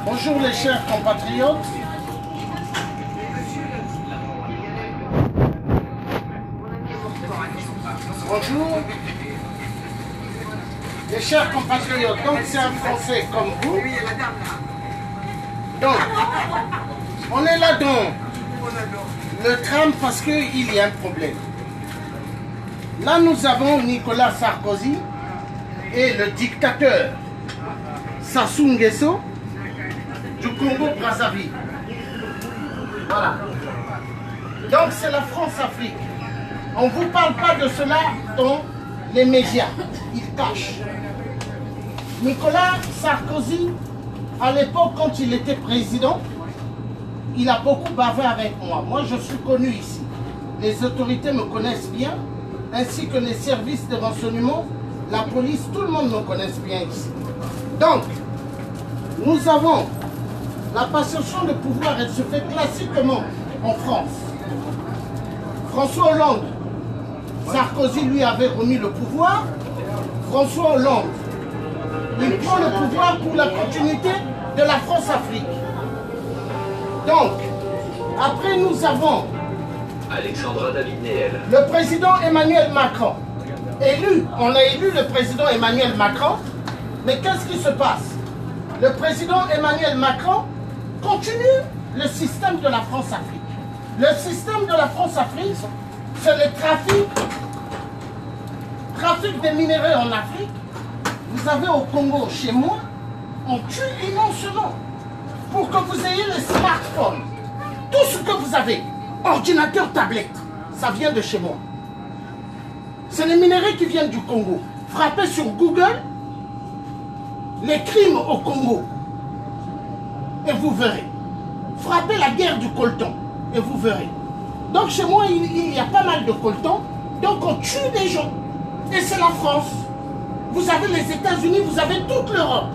Bonjour les chers compatriotes. Bonjour. Les chers compatriotes, donc c'est un Français comme vous. Donc, on est là dans le tram parce qu'il y a un problème. Là, nous avons Nicolas Sarkozy et le dictateur Sassou Nguesso du Congo-Brazzaville. Voilà. Donc, c'est la France-Afrique. On ne vous parle pas de cela dans les médias. Ils cachent. Nicolas Sarkozy, à l'époque, quand il était président, il a beaucoup bavé avec moi. Moi, je suis connu ici. Les autorités me connaissent bien, ainsi que les services de renseignement, la police, tout le monde me connaît bien ici. Donc, nous avons la passation de pouvoir, elle se fait classiquement en France. François Hollande, Sarkozy lui avait remis le pouvoir. François Hollande, il prend le pouvoir pour la continuité de la France-Afrique. Donc, après nous avons Alexandra David Néel. le président Emmanuel Macron. Élu, on a élu le président Emmanuel Macron, mais qu'est-ce qui se passe? Le président Emmanuel Macron continue le système de la France-Afrique. Le système de la France-Afrique, c'est le trafic des minéraux en Afrique. Vous avez au Congo, chez moi, on tue immensément pour que vous ayez les smartphones. Tout ce que vous avez, ordinateur, tablette, ça vient de chez moi. C'est les minéraux qui viennent du Congo. Frappez sur Google les crimes au Congo et vous verrez. Frappez la guerre du coltan et vous verrez. Donc chez moi, il y a pas mal de coltan. Donc on tue des gens. Et c'est la France. Vous avez les États-Unis, vous avez toute l'Europe.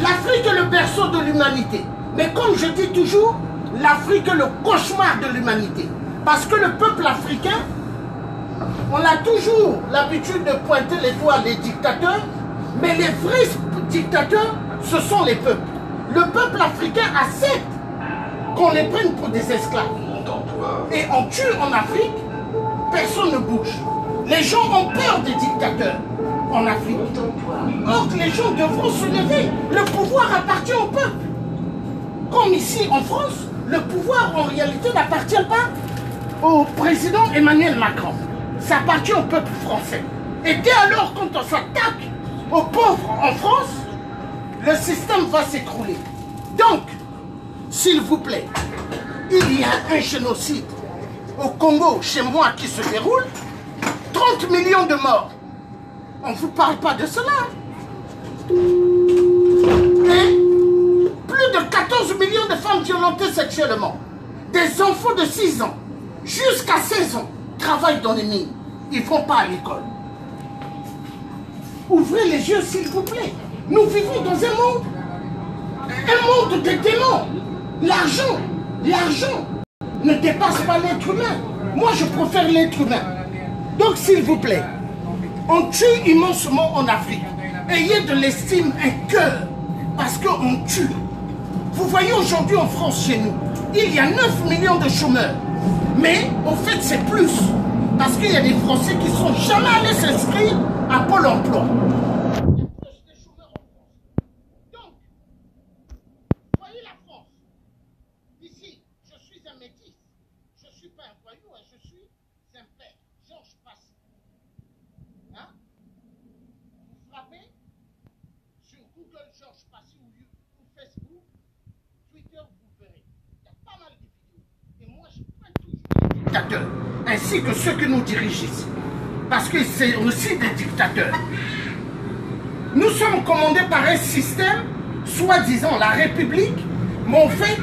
L'Afrique est le berceau de l'humanité. Mais comme je dis toujours, l'Afrique est le cauchemar de l'humanité. Parce que le peuple africain, on a toujours l'habitude de pointer les doigts des dictateurs, mais les vrais dictateurs, ce sont les peuples. Le peuple africain accepte qu'on les prenne pour des esclaves. Et on tue en Afrique, personne ne bouge. Les gens ont peur des dictateurs en Afrique. Or, les gens devront se lever. Le pouvoir appartient au peuple. Comme ici en France, le pouvoir en réalité n'appartient pas au président Emmanuel Macron. Ça appartient au peuple français. Et dès alors, quand on s'attaque aux pauvres en France, le système va s'écrouler. Donc, s'il vous plaît, il y a un génocide au Congo, chez moi, qui se déroule. 30 millions de morts. On ne vous parle pas de cela. Et plus de 14 millions de femmes violentées sexuellement. Des enfants de 6 ans jusqu'à 16 ans travaillent dans les mines. Ils ne vont pas à l'école. Ouvrez les yeux, s'il vous plaît. Nous vivons dans un monde de démons. L'argent ne dépasse pas l'être humain. Moi, je préfère l'être humain. Donc, s'il vous plaît, on tue immensement en Afrique. Ayez de l'estime, un cœur, parce qu'on tue. Vous voyez aujourd'hui en France, chez nous, il y a 9 millions de chômeurs. Mais, au fait, c'est plus. Parce qu'il y a des Français qui ne sont jamais allés s'inscrire à Pôle emploi. Ainsi que ceux que nous dirigent ici. Parce que c'est aussi des dictateurs. Nous sommes commandés par un système, soi-disant la République, mais en fait,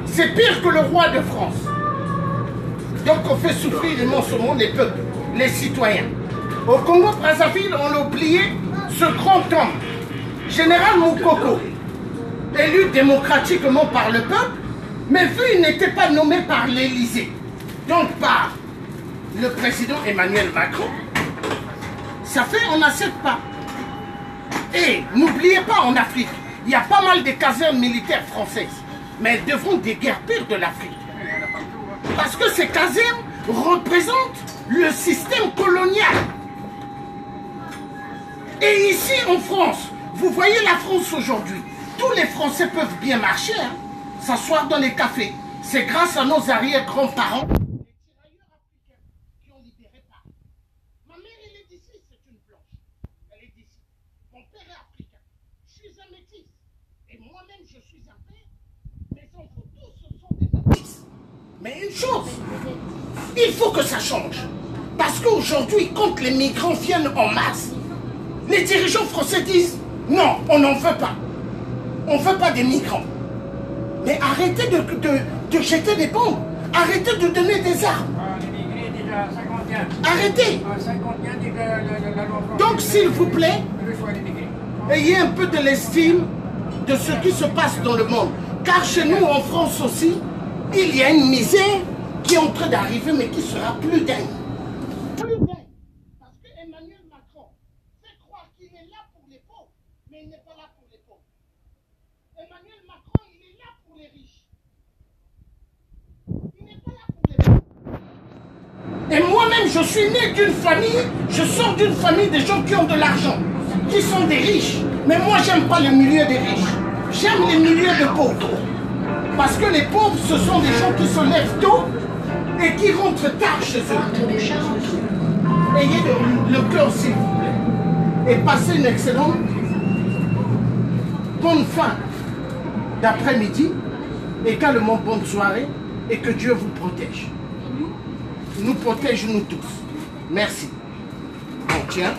c'est pire que le roi de France. Donc on fait souffrir immensement les peuples, les citoyens. Au Congo-Brazzaville, on a oublié ce grand homme, Général Moukoko, élu démocratiquement par le peuple, mais vu qu'il n'était pas nommé par l'Élysée, donc par le président Emmanuel Macron, ça fait on n'accepte pas. Et n'oubliez pas, en Afrique, il y a pas mal de casernes militaires françaises. Mais elles devront déguerpir de l'Afrique. Parce que ces casernes représentent le système colonial. Et ici en France, vous voyez la France aujourd'hui, tous les Français peuvent bien marcher, hein, s'asseoir dans les cafés. C'est grâce à nos arrière-grands-parents, les tirailleurs africains, qui ont libéré Paris. Ma mère, elle est d'ici, c'est une blanche. Elle est d'ici. Mon père est africain. Je suis un métis. Et moi-même, je suis un père. Mes enfants, tous, ce sont des métis. Mais une chose, il faut que ça change. Parce qu'aujourd'hui, quand les migrants viennent en masse, les dirigeants français disent « Non, on n'en veut pas. On ne veut pas des migrants. » Mais arrêtez de jeter des bombes. Arrêtez de donner des armes. Arrêtez. Donc, s'il vous plaît, ayez un peu de l'estime de ce qui se passe dans le monde. Car chez nous, en France aussi, il y a une misère qui est en train d'arriver, mais qui sera plus dingue. Plus dingue. Parce qu'Emmanuel Macron fait croire qu'il est là pour les pauvres, mais il n'est pas là pour les pauvres. Emmanuel Macron, il est là pour les riches. Il n'est pas là pour les pauvres. Et moi-même, je suis né d'une famille, je sors d'une famille de gens qui ont de l'argent, qui sont des riches. Mais moi, j'aime pas le milieu des riches. J'aime les milieux de pauvres. Parce que les pauvres, ce sont des gens qui se lèvent tôt et qui rentrent tard chez eux. Ayez le cœur, s'il vous plaît. Et passez une excellente bonne fin d'après-midi, également bonne soirée, et que Dieu vous protège. Nous protège, nous tous. Merci. Bon, tiens.